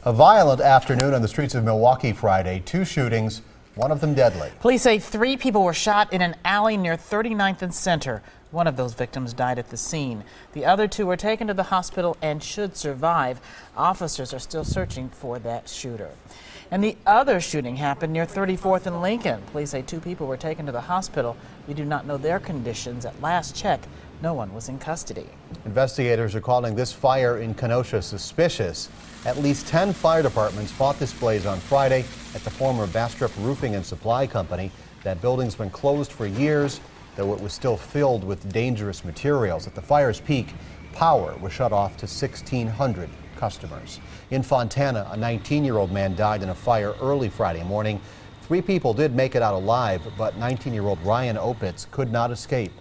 A violent afternoon on the streets of Milwaukee Friday. 2 shootings, one of them deadly. Police say 3 people were shot in an alley near 39th and Center. One of those victims died at the scene. The other 2 were taken to the hospital and should survive. Officers are still searching for that shooter. And the other shooting happened near 34th and Lincoln. Police say 2 people were taken to the hospital. We do not know their conditions. At last check, no one was in custody. Investigators are calling this fire in Kenosha suspicious. At least 10 fire departments fought this blaze on Friday at the former Bastrop Roofing and Supply Company. That building's been closed for years, though it was still filled with dangerous materials. At the fire's peak, power was shut off to 1,600 customers. In Fontana, a 19-year-old man died in a fire early Friday morning. 3 people did make it out alive, but 19-year-old Ryan Opitz could not escape.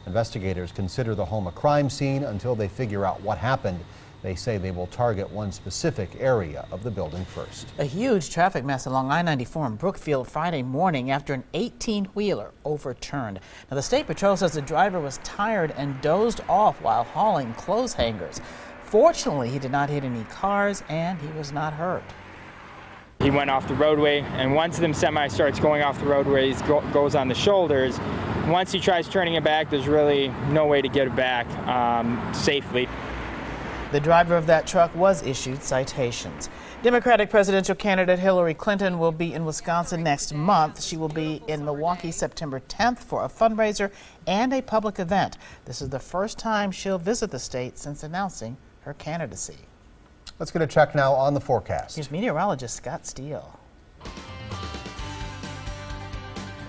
Investigators consider the home a crime scene until they figure out what happened. They say they will target one specific area of the building first. A huge traffic mess along I-94 in Brookfield Friday morning after an 18-wheeler overturned. Now, the State Patrol says the driver was tired and dozed off while hauling clothes hangers. Fortunately, he did not hit any cars and he was not hurt. He went off the roadway, and once the semi starts going off the roadway, he goes on the shoulders. Once he tries turning it back, there's really no way to get it back safely. The driver of that truck was issued citations. Democratic presidential candidate Hillary Clinton will be in Wisconsin next month. She will be in Milwaukee September 10th for a fundraiser and a public event. This is the first time she'll visit the state since announcing her candidacy. Let's get a check now on the forecast. Here's meteorologist Scott Steele.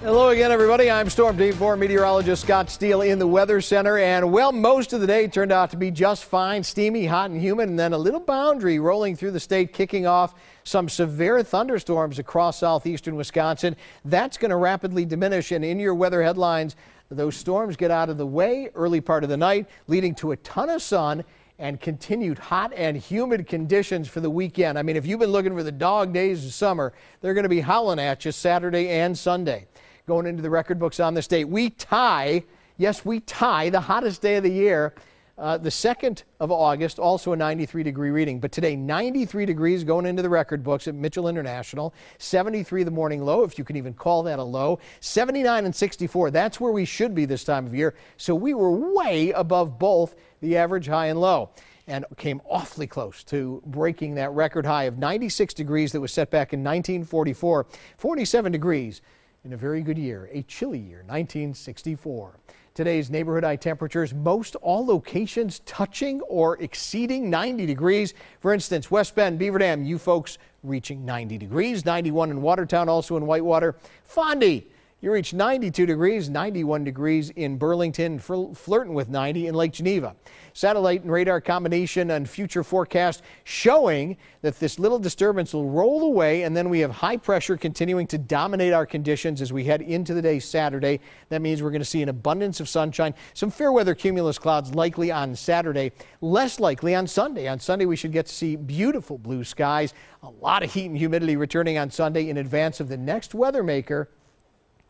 Hello again, everybody. I'm Storm Team 4 meteorologist Scott Steele in the Weather Center. And, well, most of the day turned out to be just fine, steamy, hot, and humid. And then a little boundary rolling through the state, kicking off some severe thunderstorms across southeastern Wisconsin. That's going to rapidly diminish. And in your weather headlines, those storms get out of the way early part of the night, leading to a ton of sun and continued hot and humid conditions for the weekend. I mean, if you've been looking for the dog days of summer, they're going to be howling at you Saturday and Sunday. Going into the record books on the state, we tie the hottest day of the year, the 2nd of August, also a 93-degree reading. But today, 93 degrees going into the record books at Mitchell International, 73 the morning low, if you can even call that a low, 79 and 64. That's where we should be this time of year. So we were way above both the average high and low, and came awfully close to breaking that record high of 96 degrees that was set back in 1944, 47 degrees. In a very good year, a chilly year, 1964. Today's neighborhood high temperatures, most all locations touching or exceeding 90 degrees. For instance, West Bend, Beaver Dam, you folks reaching 90 degrees, 91 in Watertown, also in Whitewater. Fondy, you reach 92 degrees, 91 degrees in Burlington, flirting with 90 in Lake Geneva. Satellite and radar combination and future forecast showing that this little disturbance will roll away, and then we have high pressure continuing to dominate our conditions as we head into the day Saturday. That means we're going to see an abundance of sunshine, some fair weather cumulus clouds likely on Saturday, less likely on Sunday. On Sunday, we should get to see beautiful blue skies, a lot of heat and humidity returning on Sunday in advance of the next weather maker,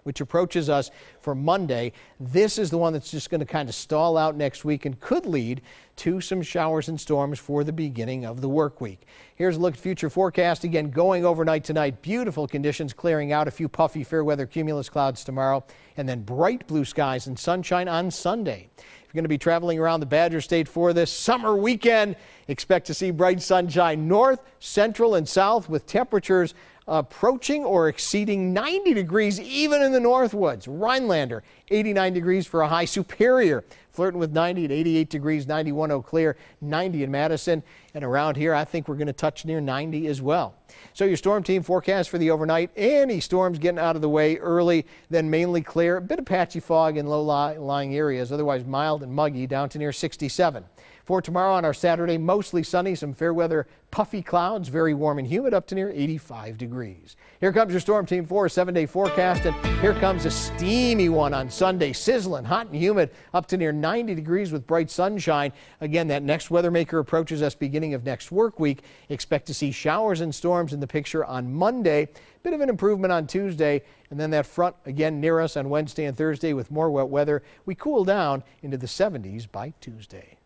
which approaches us for Monday. This is the one that's just going to kind of stall out next week and could lead to some showers and storms for the beginning of the work week. Here's a look at future forecast. Again, going overnight tonight, beautiful conditions clearing out, a few puffy fair weather cumulus clouds tomorrow, and then bright blue skies and sunshine on Sunday. If you're going to be traveling around the Badger State for this summer weekend, expect to see bright sunshine north, central, and south with temperatures approaching or exceeding 90 degrees even in the Northwoods. Rhinelander, 89 degrees for a high. Superior, flirting with 90 at 88 degrees, 91 Eau Claire, 90 in Madison. And around here, I think we're going to touch near 90 as well. So your storm team forecast for the overnight. Any storms getting out of the way early, then mainly clear. A bit of patchy fog in low-lying areas, otherwise mild and muggy, down to near 67. For tomorrow on our Saturday, mostly sunny, some fair weather, puffy clouds, very warm and humid, up to near 85 degrees. Here comes your Storm Team 4 7-day forecast, and here comes a steamy one on Sunday, sizzling, hot and humid, up to near 90 degrees with bright sunshine. Again, that next weather maker approaches us beginning of next work week. Expect to see showers and storms in the picture on Monday. Bit of an improvement on Tuesday, and then that front again near us on Wednesday and Thursday with more wet weather. We cool down into the 70s by Tuesday.